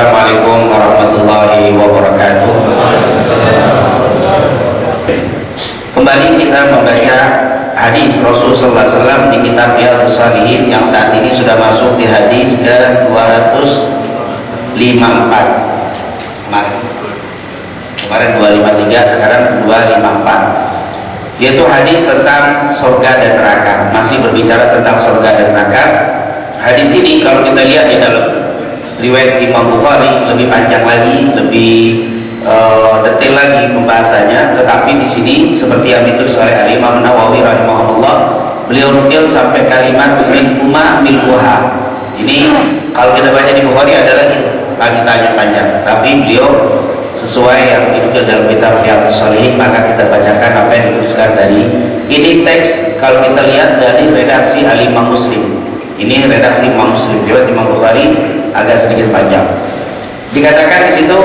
Assalamualaikum warahmatullahi wabarakatuh. Kembali kita membaca hadis Rasul sallallahu alaihi wasallam di kitab Riyadhus Shalihin yang saat ini sudah masuk di hadis ke 254. Kemarin 253, sekarang 254. Yaitu hadis tentang surga dan neraka. Masih berbicara tentang surga dan neraka. Hadis ini kalau kita lihat di dalam riwayat Imam Bukhari lebih panjang lagi, lebih detail lagi pembahasannya, tetapi di sini seperti yang ditulis oleh Imam Nawawi rahimahullah, beliau nukil sampai kalimat milkuma milkuha. Ini kalau kita baca di Bukhari ada lagi tanya panjang, tapi beliau sesuai yang dinukil dalam kitab Riyadhus Shalihin, maka kita bacakan apa yang dituliskan dari ini teks. Kalau kita lihat dari redaksi Al-Imam Muslim, ini redaksi Imam Muslim, riwayat Imam Bukhari agak sedikit panjang. Dikatakan di situ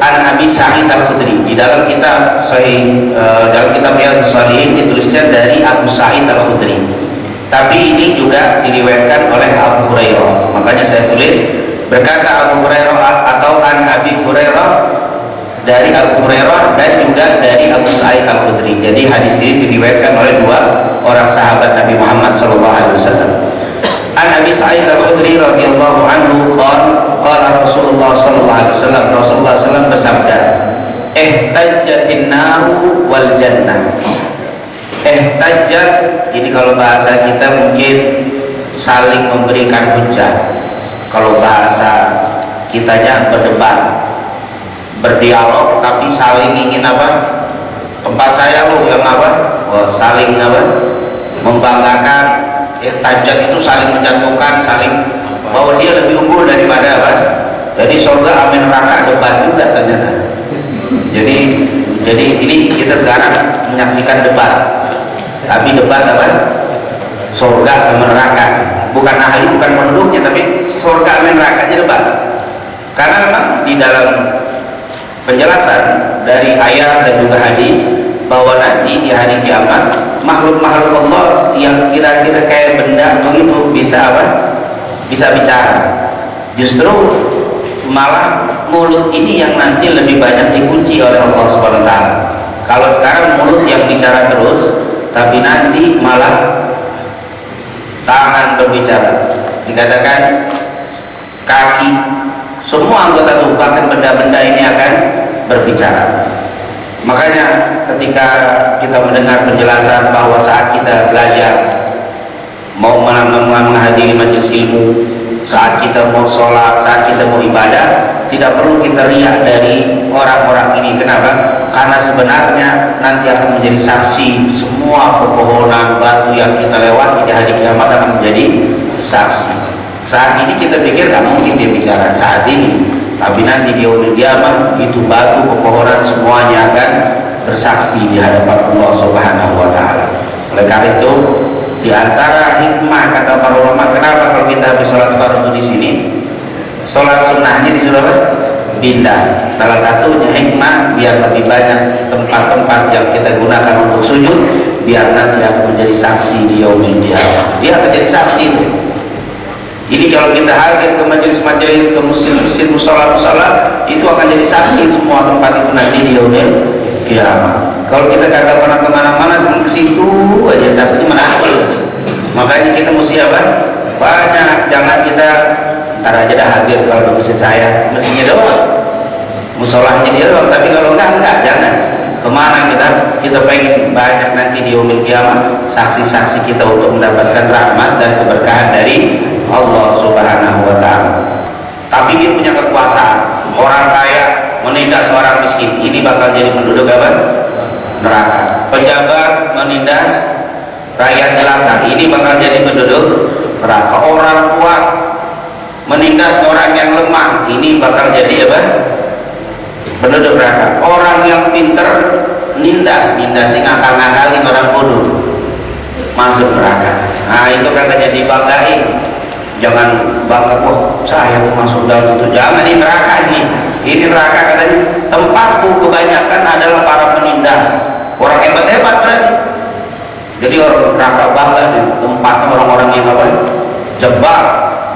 An Abi Sa'id Al-Khudri, di dalam kitab Sahih, dalam kitab Riyadhus Shalihin ditulisnya dari Abu Sa'id Al-Khudri, tapi ini juga diriwayatkan oleh Abu Hurairah. Makanya saya tulis berkata Abu Hurairah atau An Abi Hurairah, dari Abu Hurairah dan juga dari Abu Sa'id Al-Khudri. Jadi hadis ini diriwayatkan oleh dua orang sahabat Nabi Muhammad SAW. An Abi Sa'id Al-Khudri radhiyallahu anhu qala Rasulullah sallallahu alaihi wasallam, Rasulullah SAW bersabda, ihtajjatin naru wal jannah. Ihtajjat, ini kalau bahasa kita mungkin saling memberikan hujah. Kalau bahasa kitanya berdebat, berdialog, tapi saling ingin apa? Tempat saya lo yang apa? Saling apa? Membanggakan. Tajat itu saling menjatuhkan, saling bahwa dia lebih unggul daripada apa? Jadi surga amin neraka debat juga ternyata. Jadi ini kita sekarang menyaksikan debat, tapi debat apa? Surga sama neraka, bukan ahli, bukan penduduknya, tapi surga amin nerakanya debat. Karena memang di dalam penjelasan dari ayat dan juga hadis bahwa nanti di hari kiamat makhluk-makhluk Allah yang kira-kira kayak benda begitu bisa apa? Bisa bicara. Justru malah mulut ini yang nanti lebih banyak dikunci oleh Allah Subhanahu wa taala. Kalau sekarang mulut yang bicara terus, tapi nanti malah tangan berbicara. Dikatakan kaki, semua anggota tubuh, bahkan benda-benda ini akan berbicara. Makanya ketika kita mendengar penjelasan bahwa saat kita belajar, mau menghadiri majelis ilmu, saat kita mau sholat, saat kita mau ibadah, tidak perlu kita riak dari orang-orang ini. Kenapa? Karena sebenarnya nanti akan menjadi saksi. Semua pepohonan, batu yang kita lewati di hari kiamat akan menjadi saksi. Saat ini kita pikir gak mungkin dia bicara saat ini, tapi nanti di yaumil qiyamah itu batu, pepohonan semuanya akan bersaksi di hadapan Allah Subhanahu wa taala. Oleh karena itu, di antara hikmah kata para ulama kenapa kalau kita habis sholat fardu di sini, sholat sunnahnya disuruh apa? Pindah. Salah satunya hikmah biar lebih banyak tempat-tempat yang kita gunakan untuk sujud, biar nanti akan menjadi saksi di yaumil qiyamah. Dia akan jadi saksi itu. Ini kalau kita hadir ke majelis-majelis, ke masjid-masjid, musala-musala, itu akan jadi saksi semua tempat itu nanti di yaumil qiyamah. Kalau kita kagak pernah kemana-mana, cuma ke situ aja saksinya mana ada. Makanya kita mesti apa? Banyak, jangan kita ntar aja dah hadir kalau di masjid saya, masjidnya doang, musolahnya dia doang. Tapi kalau enggak, jangan. Kemana kita pengen banyak nanti di yaumil qiyamah saksi-saksi kita untuk mendapatkan rahmat dan keberkahan dari Allah Subhanahu wa taala. Tapi dia punya kekuasaan. Orang kaya menindas orang miskin, ini bakal jadi penduduk apa? Neraka. Pejabat menindas rakyat jelata, ini bakal jadi penduduk neraka. Orang kuat menindas orang yang lemah, ini bakal jadi apa? Penduduk neraka. Orang yang pinter nindasin ngakal-ngakalin orang bodoh, masuk neraka. Nah itu katanya dibanggain. Jangan bangga, wah saya tuh masuk dalam itu. Jangan, ini neraka ini. Ini neraka katanya. Tempatku kebanyakan adalah para penindas, orang hebat-hebat berarti. Jadi orang neraka bangga di tempatnya orang-orang yang apa? Jebak,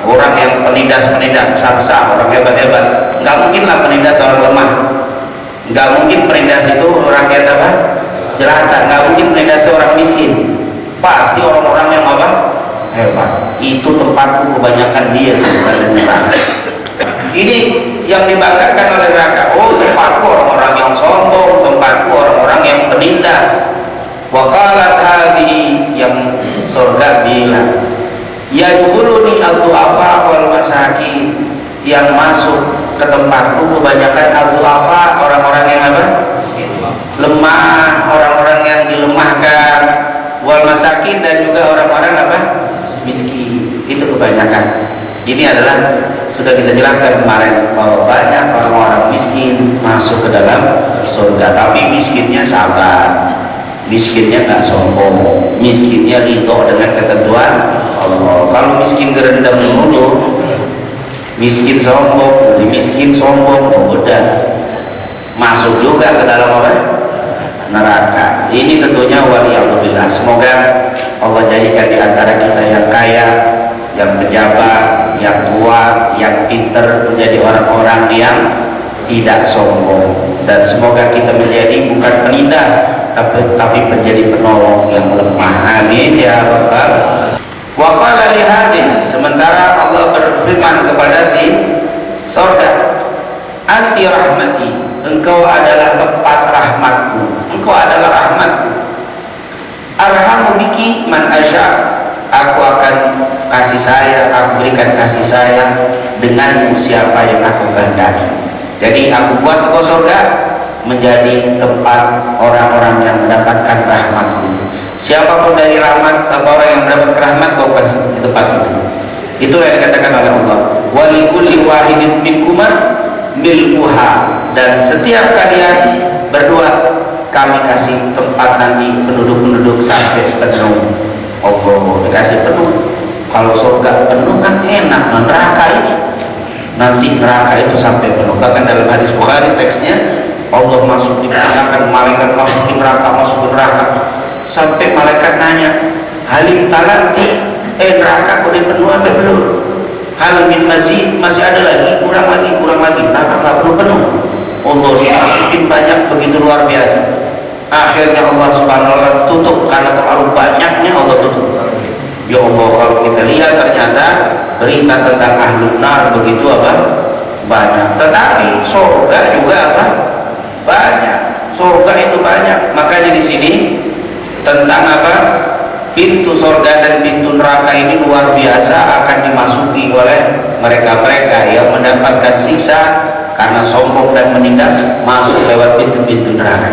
orang yang penindas besar-besar, orang hebat-hebat. Nggak mungkin lah penindas orang lemah, nggak mungkin penindas itu rakyat apa? Jelata, nggak mungkin penindas orang miskin. Pasti orang-orang yang apa? Hebat. Itu tempatku kebanyakan dia tuh, bukan neraka. Ini yang dibanggakan oleh neraka. Oh, tempatku orang-orang yang sombong, tempatku orang-orang yang penindas. Waqalat hadhihi, yang surga bilang, yadkhuluni ad-du'afa wal masakin, yang masuk ke tempatku kebanyakan ad-du'afa, orang-orang yang apa? Lemah, orang-orang yang dilemahkan, wal masakin, dan juga orang-orang apa? Miskin. Itu kebanyakan. Ini adalah sudah kita jelaskan kemarin bahwa banyak orang-orang miskin masuk ke dalam surga, tapi miskinnya sabar, miskinnya nggak sombong, miskinnya ridho dengan ketentuan Allah. Kalau miskin gerendam dulu, miskin sombong, udah masuk juga ke dalam apa? Neraka. Ini tentunya waliyadzubillah. Semoga Allah jadikan di antara kita yang kaya, yang pejabat, yang tua, yang pinter menjadi orang-orang yang tidak sombong, dan semoga kita menjadi bukan penindas tapi menjadi penolong yang lemah. Amin ya rabbal. Wa qala li hadin, sementara Allah berfirman kepada si surga, anti rahmati, engkau adalah tempat rahmatku, engkau adalah rahmatku. Arhamu biki man asya, aku akan kasih sayang, aku berikan kasih sayang denganmu siapa yang aku kehendaki. Jadi aku buat engkau surga menjadi tempat orang-orang yang mendapatkan rahmatku. Siapapun dari rahmat atau orang yang mendapat rahmat, kau pasti di tempat itu. Itulah yang dikatakan oleh Allah. Wa likulli wahidin minkuma milkuha, dan setiap kalian berdua kami kasih tempat nanti penduduk-penduduk sampai penuh. Allah dikasih penuh. Kalau surga penuh kan enak, neraka ini nanti neraka itu sampai penuh. Bahkan dalam hadis Bukhari teksnya, Allah masuk di neraka, malaikat masuk di neraka, sampai malaikat nanya, halim talanti, neraka udah penuh apa belum? Hal min mazid, masih ada lagi, kurang lagi, neraka nggak penuh. Allah dimasukin banyak, begitu luar biasa. Akhirnya Allah subhanahu wa ta'ala tutup, karena terlalu banyaknya Allah tutup. Ya Allah, kalau kita lihat ternyata berita tentang ahlun nar begitu apa? Banyak. Tetapi surga juga apa? Banyak. Surga itu banyak. Makanya di sini tentang apa? Pintu surga dan pintu neraka ini luar biasa akan dimasuki oleh mereka-mereka yang mendapatkan siksa karena sombong dan menindas, masuk lewat pintu-pintu neraka.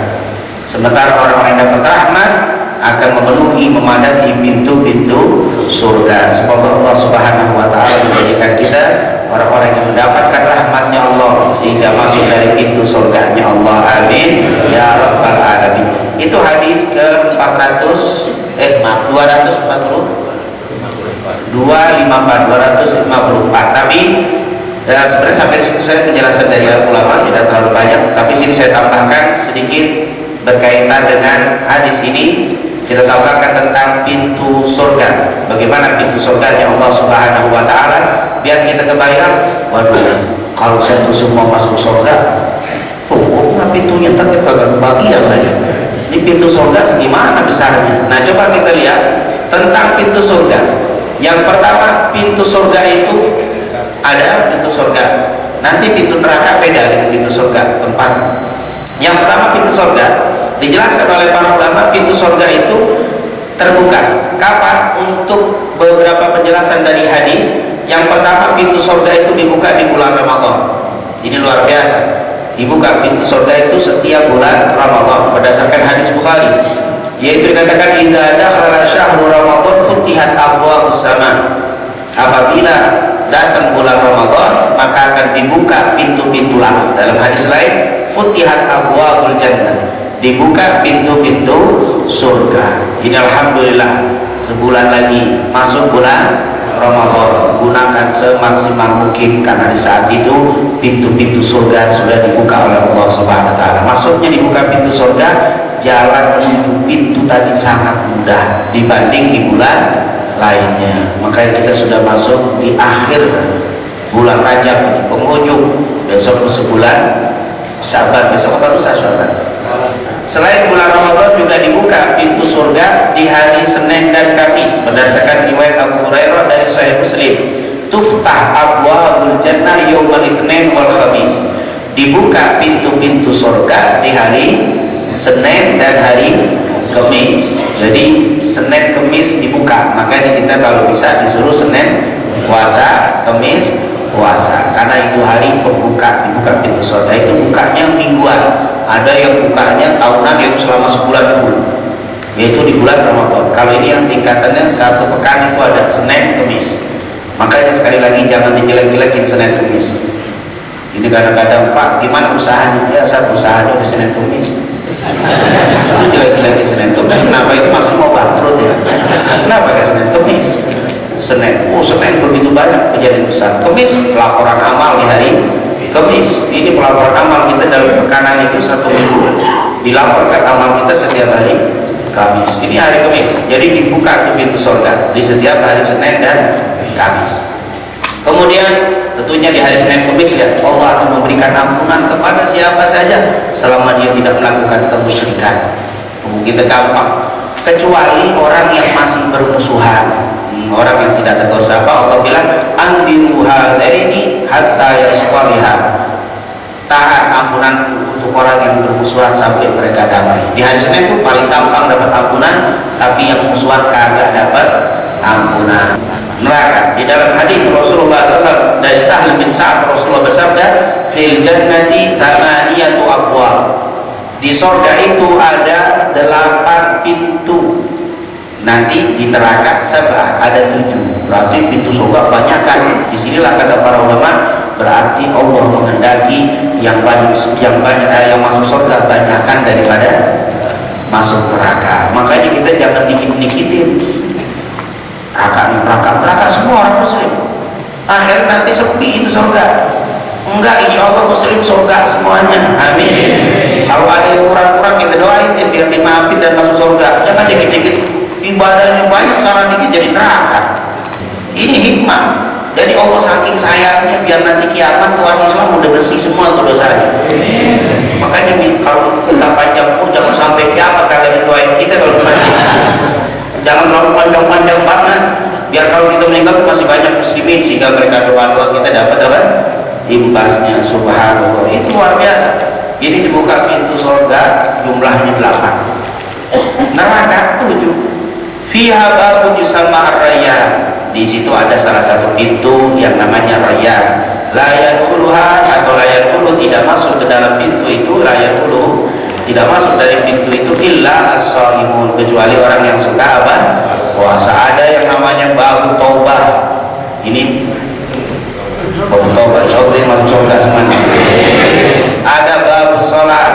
Sementara orang-orang yang dapat rahmat akan memenuhi, memadati pintu-pintu surga. Semoga Allah subhanahu wa ta'ala menjadikan kita orang-orang yang mendapatkan rahmatnya Allah sehingga masuk dari pintu surganya Allah. Amin ya rabbal alamin. Itu hadis ke 254. Tapi sebenarnya sampai situ saya penjelasan dari ulama tidak terlalu banyak, tapi sini saya tambahkan sedikit berkaitan dengan hadis ini. Kita tambahkan tentang pintu surga, bagaimana pintu surganya Allah subhanahu wa ta'ala, biar kita kebayang, waduh, kalau saya tuh semua masuk surga, nggak pintunya, ntar kita kagak kebagian lagi. Ini pintu surga gimana besarnya? Nah, coba kita lihat tentang pintu surga. Yang pertama, pintu surga itu ada pintu surga, nanti pintu neraka beda dengan pintu surga tempatnya. Yang pertama, pintu surga dijelaskan oleh para ulama, pintu surga itu terbuka. Kapan? Untuk beberapa penjelasan dari hadis. Yang pertama, pintu surga itu dibuka di bulan Ramadan. Ini luar biasa. Dibuka pintu surga itu setiap bulan Ramadan berdasarkan hadis Bukhari. Yaitu dikatakan, idza dakhala syahru Ramadan futihat abwaabus sama. Apabila datang bulan Ramadan, maka akan dibuka pintu-pintu langit. Dalam hadis lain, futihat abwaabul jannah, dibuka pintu-pintu surga. Ini alhamdulillah, sebulan lagi masuk bulan Ramadan. Gunakan semaksimal mungkin, karena di saat itu pintu-pintu surga sudah dibuka oleh Allah subhanahu wa ta'ala. Maksudnya dibuka pintu surga, jalan menuju pintu tadi sangat mudah dibanding di bulan lainnya. Makanya kita sudah masuk di akhir bulan Rajab ini, penghujung. Besok sebulan Syaban, besok apa lusa Syaban. Selain bulan Ramadan juga dibuka pintu surga di hari Senin dan Kamis berdasarkan riwayat Abu Hurairah dari Sahih Muslim. Tuftah abwaabul jannah yaumal itsnain wal khamis. Dibuka pintu-pintu surga di hari Senin dan hari Kamis. Jadi Senin Kamis dibuka. Makanya kita kalau bisa disuruh Senin puasa, Kamis puasa, karena itu hari pembuka, dibuka pintu surga. Itu bukanya mingguan, ada yang bukanya tahunan, yang selama sebulan full, yaitu di bulan Ramadan. Kalau ini yang tingkatannya satu pekan, itu ada Senin Kamis. Makanya sekali lagi jangan dijelek-jelekin Senin Kamis. Ini kadang-kadang, Pak gimana usahanya? Ya satu usahanya di Senin Kamis. Jelek-jelekin Senin Kamis, kenapa? Itu maksudnya mau bangkrut ya? Kenapa ke Senin Kamis? Senin, Senin begitu banyak kejadian besar. Kamis pelaporan amal di hari Kamis. Ini pelaporan amal kita dalam pekanan itu satu minggu, dilaporkan amal kita setiap hari Kamis. Ini hari Kamis, jadi dibuka tuh pintu surga di setiap hari Senin dan Kamis. Kemudian tentunya di hari Senin Kamis ya, Allah akan memberikan ampunan kepada siapa saja selama dia tidak melakukan kemusyrikan. Kita gampang, kecuali orang yang masih bermusuhan, orang yang tidak tegur sapa. Allah bilang andiru hadaini hatta yasfaliha, tahan ampunan untuk orang yang bermusuhan sampai mereka damai. Di hari Senin itu paling gampang dapat ampunan, tapi yang musuhan kagak dapat ampunan. Neraka. Di dalam hadis Rasulullah SAW dari Sahal bin Sa'ad, Rasulullah bersabda, fil jannati thamaniyatu abwab, di surga itu ada 8 pintu. Nanti di neraka sabah ada 7. Berarti pintu surga banyak kan? Disinilah kata para ulama, berarti Allah menghendaki yang yang masuk surga banyakkan daripada masuk neraka. Makanya kita jangan dikit-dikitin. Neraka semua orang muslim. Akhir nanti sepi itu surga. Enggak, insya Allah muslim surga semuanya. Amin. Kalau ada yang kurang-kurang kita doain dia biar dimaafin dan masuk surga. Jangan dikit-dikit ibadahnya banyak, salah dikit jadi neraka. Ini hikmah. Jadi Allah saking sayangnya biar nanti kiamat Tuhan Islam udah bersih semua tuh dosanya. Makanya kalau kita panjang umur jangan sampai kiamat kalian doain kita kalau mati. Jangan terlalu panjang-panjang banget, biar kalau kita meninggal itu masih banyak muslimin sehingga mereka doa-doa kita dapat apa? Imbasnya. Subhanallah, itu luar biasa. Ini dibuka pintu surga jumlahnya 8, neraka 7. Fiha babun yusamma ar-rayyan, di situ ada salah satu pintu yang namanya rayyan. La yadkhuluha atau la yadkhulu, tidak masuk ke dalam pintu itu, la yadkhulu, tidak masuk dari pintu itu illa as-shaimun, kecuali orang yang suka apa? Puasa. Ada yang namanya babu taubah. Ini babu taubah, insyaallah masuk surga semuanya. Ada babu salat,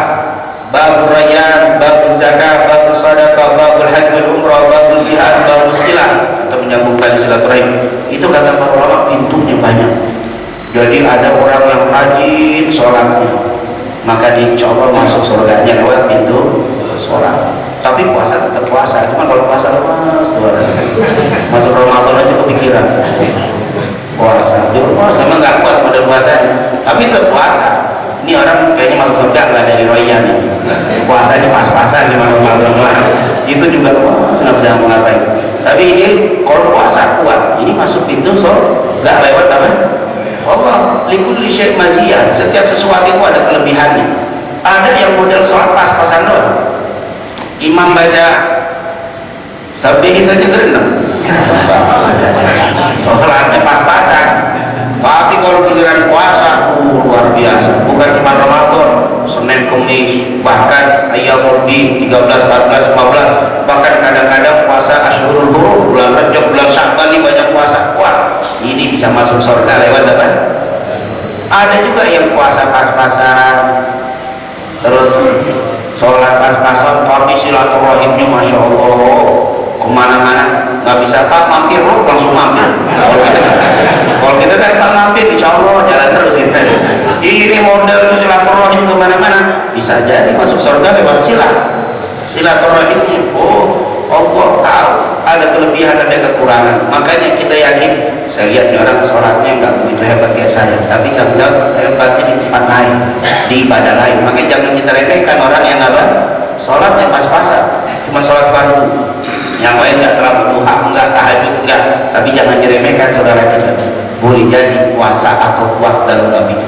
babu rayyan, babu zakat, babu sedekah, babu haji wal umrah, babu jihad, babu silah, atau menyambungkan silaturahim. Itu kata para ulama pintunya banyak. Jadi ada orang yang rajin sholatnya, maka insya Allah masuk surganya lewat pintu sholat. Tapi puasa tetap puasa, cuma kalau puasa lemas tuh orang masuk Ramadan aja kepikiran puasa. Dia puasa emang nggak kuat pada puasanya, tapi tetap puasa. Ini orang kayaknya masuk surga nggak dari Royan ini. Puasanya pas-pasan di Ramadan itu juga puasa nggak bisa ngapain. Tapi ini kalau puasa kuat, ini masuk pintu surga lewat apa? Allah likulli syai' maziyah, setiap sesuatu itu ada kelebihannya. Ada yang model sholat pas-pasan doang, imam baca sabbihi saja gerendam, sholatnya pas-pasan. Tapi kalau giliran puasa luar biasa, bukan cuma Ramadan, Senin Kamis, bahkan Ayyamul Bid 13, 14, 15, bahkan kadang-kadang puasa Asyhurul Hurum, bulan Rajab, bulan Sya'ban ini banyak puasa. Wah, ini bisa masuk surga lewat apa? Ada juga yang puasa pas-pasan, terus sholat pas-pasan, tapi silaturahimnya masya Allah kemana-mana. Nggak bisa Pak mampir, loh langsung mampir. Kalau kita kan Pak mampir, insya Allah jalan terus gitu. Ini model silaturahim kemana-mana, bisa jadi masuk surga lewat silaturahimnya. Oh, Allah tahu ada kelebihan, ada kekurangan. Makanya kita yakin, saya lihat nih orang sholatnya nggak begitu hebat kayak saya, tapi nggak hebatnya di tempat lain, di ibadah lain. Makanya jangan kita remehkan orang yang apa? Sholatnya pas-pasan, cuma sholat fardu, yang lain nggak terlalu duha, nggak tahajud, enggak. Tapi jangan diremehkan saudara kita. Boleh jadi puasa atau kuat dalam bab itu.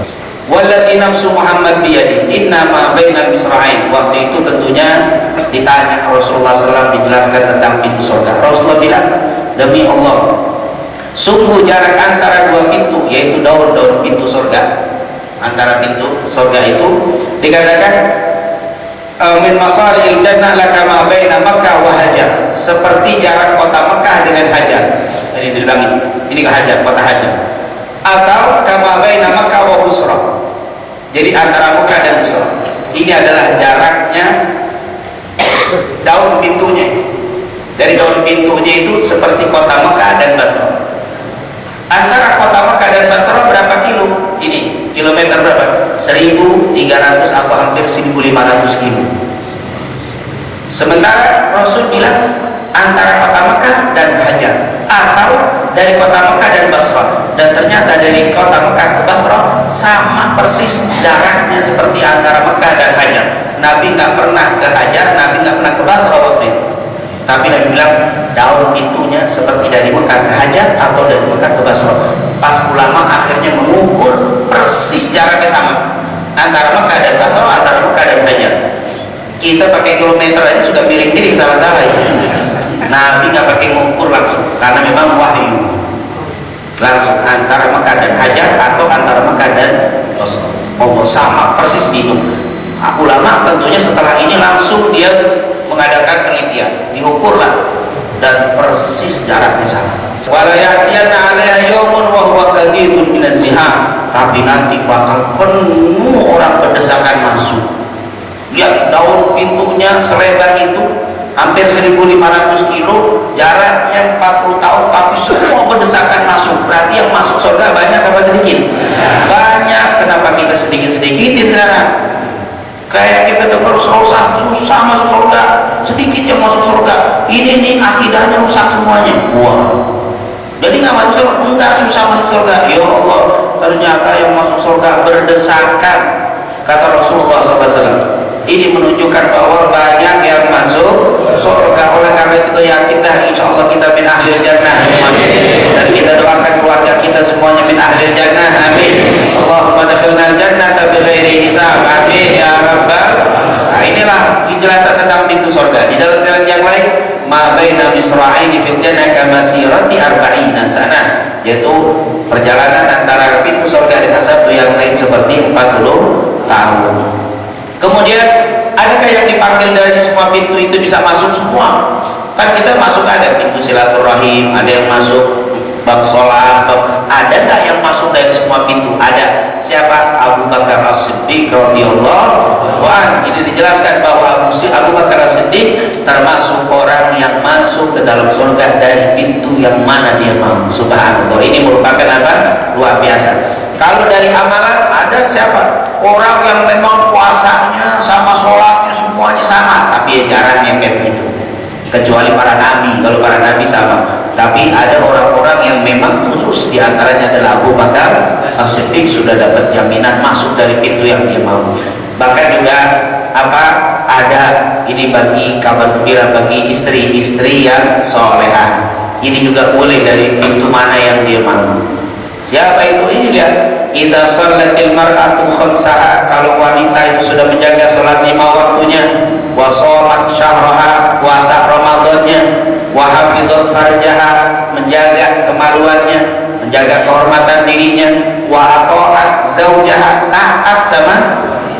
Walladzi nafsu Muhammad biyadi innama bainal misra'ain. Waktu itu tentunya ditanya Rasulullah SAW, dijelaskan tentang pintu surga. Rasulullah bilang, demi Allah, sungguh jarak antara dua pintu, yaitu daun-daun pintu surga. Antara pintu surga itu dikatakan min masalil jannah lakama baina Makkah wa Hajar, seperti jarak kota Mekah dengan Hajar. Jadi dibilang ini ke Hajar, kota Hajar. Atau kama baina Makkah wa Busra, jadi antara Mekah dan Busra. Ini adalah jaraknya daun pintunya. Dari daun pintunya itu seperti kota Mekah dan Basra. Antara kota Mekah dan Basra berapa kilo? Ini kilometer berapa? 1.300 atau hampir 1.500 kilo. Sementara Rasul bilang antara kota Mekah dan Hajar, atau dari kota Mekah dan Basra. Dan ternyata dari kota Mekah ke Basra sama persis jaraknya seperti antara Mekah dan Hajar. Nabi nggak pernah ke Hajar, Nabi nggak pernah ke Basra waktu itu. Tapi Nabi bilang daun pintunya seperti dari Mekah ke Hajar atau dari Mekah ke Basra. Pas ulama akhirnya mengukur persis jaraknya sama antara Mekah dan Basra, antara Mekah dan Hajar. Kita pakai kilometer aja sudah miring-miring, salah-salah ya. Nabi nggak pakai mengukur langsung, karena memang wahyu langsung antara Mekah dan Hajar atau antara Mekah dan Basra. Oh, sama persis gitu. Ulama tentunya setelah ini langsung dia mengadakan penelitian, diukurlah dan persis jaraknya sama. Walayatiyana alaiha yawmun wa huwa kadidun minaz ziham, tapi nanti bakal penuh orang berdesakan masuk. Lihat daun pintunya selebar itu, hampir 1.500 kilo, jaraknya 40 tahun, tapi semua berdesakan masuk. Berarti yang masuk surga banyak apa sedikit? Banyak. Kenapa kita sedikit-sedikitin sekarang? Kayak kita dengar susah masuk surga, sedikit yang masuk surga. Ini nih akidahnya rusak semuanya. Wah. Jadi nggak masuk surga, enggak, susah masuk surga. Ya Allah, ternyata yang masuk surga berdesakan, kata Rasulullah SAW. Ini menunjukkan bahwa banyak yang masuk surga. Oleh karena itu yakinlah, insya Allah kita min ahlil jannah semuanya. Dan kita doakan keluarga kita semuanya min ahlil jannah. Amin. Allahumma dakhilnal jannah bighairi hisab. Amin ya rabbal. Nah, inilah penjelasan tentang pintu surga. Di dalam riwayat yang lain, ma baina misra'aini fil jannah kamasirati arba'ina sana, yaitu perjalanan antara pintu surga dengan satu yang lain seperti 40 tahun. Kemudian adakah yang dipanggil dari semua pintu itu bisa masuk semua? Kan kita masuk ada pintu silaturahim, ada yang masuk bab sholat, ada nggak yang masuk dari semua pintu? Ada. Siapa? Abu Bakar As-Siddiq radhiyallahu anhu. Ini dijelaskan bahwa Abu Bakar As-Siddiq termasuk orang yang masuk ke dalam surga dari pintu yang mana dia mau. Subhanallah. Ini merupakan apa? Luar biasa. Kalau dari amalan ada siapa? Orang yang memang puasanya sama sholatnya semuanya sama, tapi ya jarangnya kayak begitu. Kecuali para nabi. Kalau para nabi sama. Tapi ada orang-orang yang memang khusus, diantaranya adalah Abu Bakar As-Siddiq, sudah dapat jaminan masuk dari pintu yang dia mau. Bahkan juga ada ini bagi kabar gembira bagi istri-istri yang solehah. Ini juga boleh dari pintu mana yang dia mau. Siapa itu? Ini dia. Idza shallatil mar'atu khamsaha, kalau wanita itu sudah menjaga salat 5 waktunya, wa shamat syahraha, puasa Ramadannya, wa hafizat farjaha, menjaga kemaluannya, menjaga kehormatan dirinya, wa ata'at zaujaha, taat sama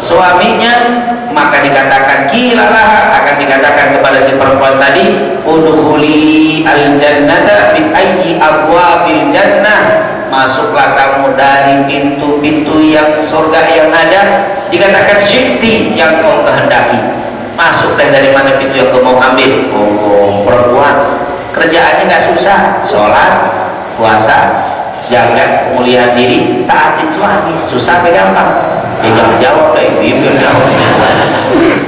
suaminya, maka dikatakan kilalah, akan dikatakan kepada si perempuan tadi, udkhuli al-jannata min ayyi abwabil jannah, masuklah kamu dari pintu-pintu yang surga yang ada. Dikatakan syi'ti, yang kau kehendaki. Masuklah dari mana pintu yang kau mau ambil. Oh, perempuan kerjaannya nggak susah, sholat, puasa, jaga kemuliaan diri, taatin suami. Susah apa gampang? Ya jangan jawab deh, ibu yang jawab.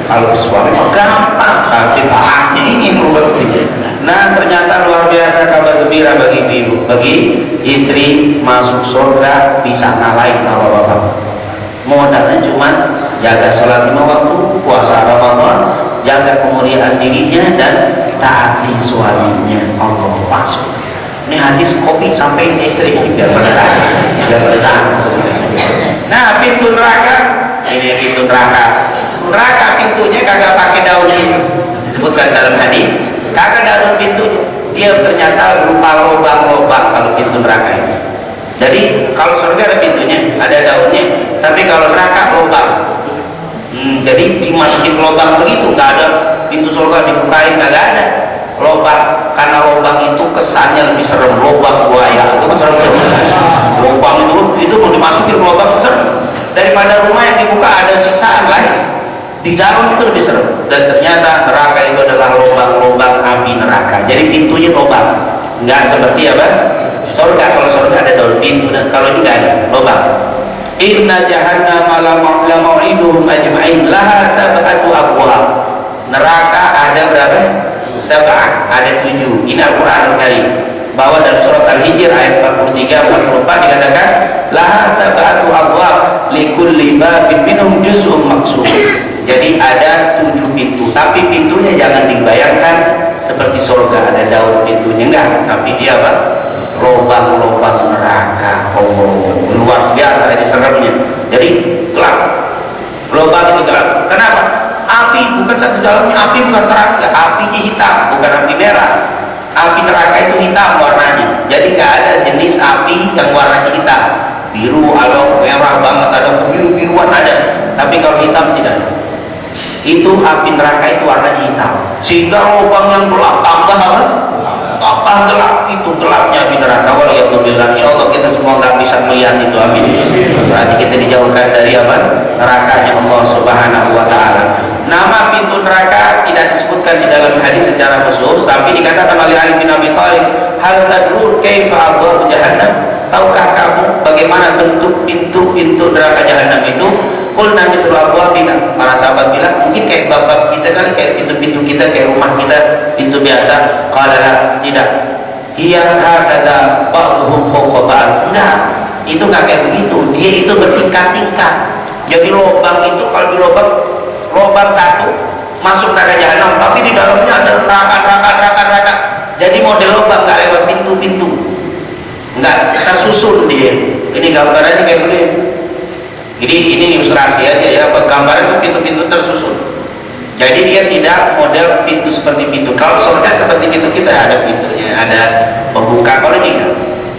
Kalau suami mah gampang, tapi taatnya ini yang rubet nih. Nah, ternyata luar biasa kabar gembira bagi ibu, bagi istri masuk surga bisa ngalahin bapak-bapak. Modalnya cuma jaga sholat 5 waktu, puasa Ramadan, jaga kemuliaan dirinya dan taati suaminya. Allah masuk. Ini hadis kopi sampai istri biar pada tahan, biar pada tahan maksudnya. Nah, pintu neraka ini pintu neraka. Neraka pintunya kagak pakai daun ini, disebutkan dalam hadis. Kagak ada daun pintunya, dia ternyata berupa lubang-lubang kalau pintu neraka ini. Jadi kalau surga ada pintunya, ada daunnya, tapi kalau neraka lubang. Jadi dimasukin lubang begitu, nggak ada pintu surga dibukain, nggak ada lubang, karena lubang itu kesannya lebih serem. Lubang buaya itu kan serem tuh. Lubang itu mau dimasukin lubang itu serem daripada rumah yang dibuka ada siksaan lain. Di dalam itu lebih serem. Dan ternyata neraka itu adalah lubang-lubang api neraka. Jadi pintunya lubang, nggak seperti apa surga. Kalau surga ada daun pintu, dan kalau ini nggak ada lubang. Inna jahannama la mau'iduhum ajma'in laha sab'atu abwab. Neraka ada berapa? Sab'ah, ada 7. Ini Al-Qur'an Al-Karim. Bahwa dalam surat Al-Hijr ayat 43-44 dikatakan laha sab'atu abwab likulli babin minhum juz'un maqsum. Jadi ada 7 pintu, tapi pintunya jangan dibayangkan seperti surga ada daun pintunya, enggak, tapi dia apa? Lubang-lubang neraka. Oh, luar biasa ini seremnya. Jadi gelap, lubang itu gelap. Kenapa? Api bukan satu dalamnya, api bukan terang, apinya hitam, bukan api merah. Api neraka itu hitam warnanya. Jadi nggak ada jenis api yang warnanya hitam, biru, ada merah banget, ada biru-biruan ada. Tapi kalau hitam tidak ada. Itu api neraka itu warnanya hitam, sehingga lubang yang gelap tambah apa? Tambah gelap. Itu gelapnya api neraka. Waliyadzubillah. Insyaallah kita semua nggak bisa melihat itu, amin. Berarti kita dijauhkan dari apa? Nerakanya Allah Subhanahu wa taala. Nama pintu neraka tidak disebutkan di dalam hadis secara khusus, tapi dikatakan oleh Ali bin Abi Thalib, hal tadrun kaifa abwaab jahannam? Tahukah kamu bagaimana bentuk pintu-pintu neraka jahanam itu? Qulna mithlu abwabina. Para sahabat bilang mungkin kayak bab-bab kita kali, kayak pintu-pintu kita, kayak rumah kita, pintu biasa. Qala la, tidak. Hiya hakada ba'dhum fawqa ba'd. Enggak, itu enggak kayak begitu. Dia itu bertingkat-tingkat. Jadi lubang itu kalau di lubang satu masuk neraka jahanam, tapi di dalamnya ada neraka. Jadi model lubang enggak lewat pintu-pintu, enggak tersusun dia. Ini gambarannya kayak begini. Jadi ini ilustrasi aja ya, gambaran itu pintu-pintu tersusun. Jadi dia tidak model pintu seperti pintu. Kalau surga seperti pintu kita ada pintunya, ada pembuka. Kalau ini enggak.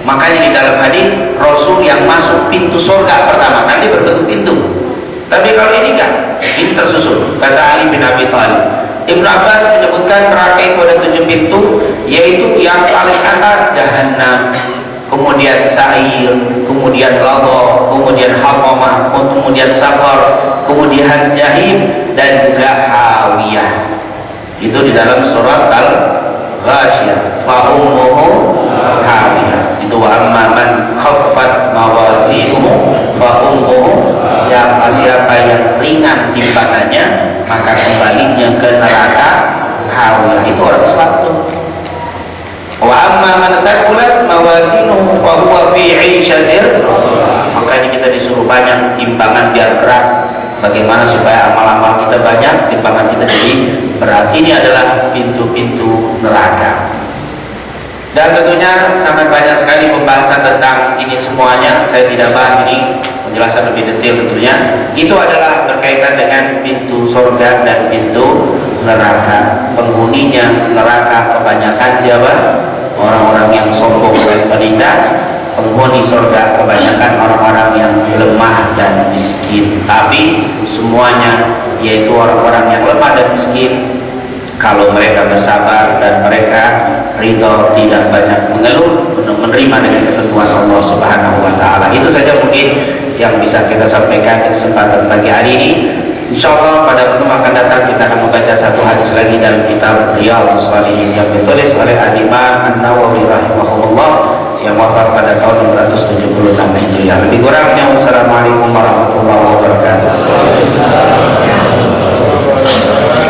Makanya di dalam hadis Rasul yang masuk pintu surga pertama kan dia berbentuk pintu. Tapi kalau ini enggak, ini tersusun. Kata Ali bin Abi Thalib. Ibnu Abbas menyebutkan neraka itu ada 7 pintu, yaitu yang paling atas Jahannam, kemudian Sa'ir, kemudian Ladha, kemudian Hatamah, kemudian Saqar, kemudian Jahim, dan juga Hawiyah. Itu di dalam surat Al-Ghasyiyah. Fa ummuhu Hawiyah. Itu wa amma man khaffat mawazinuhu fa ummuhu, siapa yang ringan timbangannya maka kembalinya ke neraka Hawiyah. Itu orang Islam tuh. Wa amma man thaqulat mawazinuhu fa huwa fi 'ishatir. Makanya kita disuruh banyak timbangan biar berat. Bagaimana supaya amal-amal kita banyak, timbangan kita jadi berat. Ini adalah pintu-pintu neraka. Dan tentunya sangat banyak sekali pembahasan tentang ini semuanya. Saya tidak bahas ini, penjelasan lebih detail tentunya. Itu adalah berkaitan dengan pintu surga dan pintu neraka. Penghuninya neraka kebanyakan siapa? Orang-orang yang sombong dan penindas. Penghuni surga kebanyakan orang-orang yang lemah dan miskin. Tapi semuanya yaitu orang-orang yang lemah dan miskin, kalau mereka bersabar dan mereka ridho, tidak banyak mengeluh, menerima dengan ketentuan Allah Subhanahu wa taala. Itu saja mungkin yang bisa kita sampaikan di kesempatan pagi hari ini. Insyaallah pada pertemuan akan datang kita akan membaca satu hadis lagi dalam kitab Riyadhus Shalihin yang ditulis oleh Al-Imam An-Nawawi rahimahullah yang wafat pada tahun 676 Hijriah. Lebih kurangnya wassalamualaikum warahmatullahi wabarakatuh.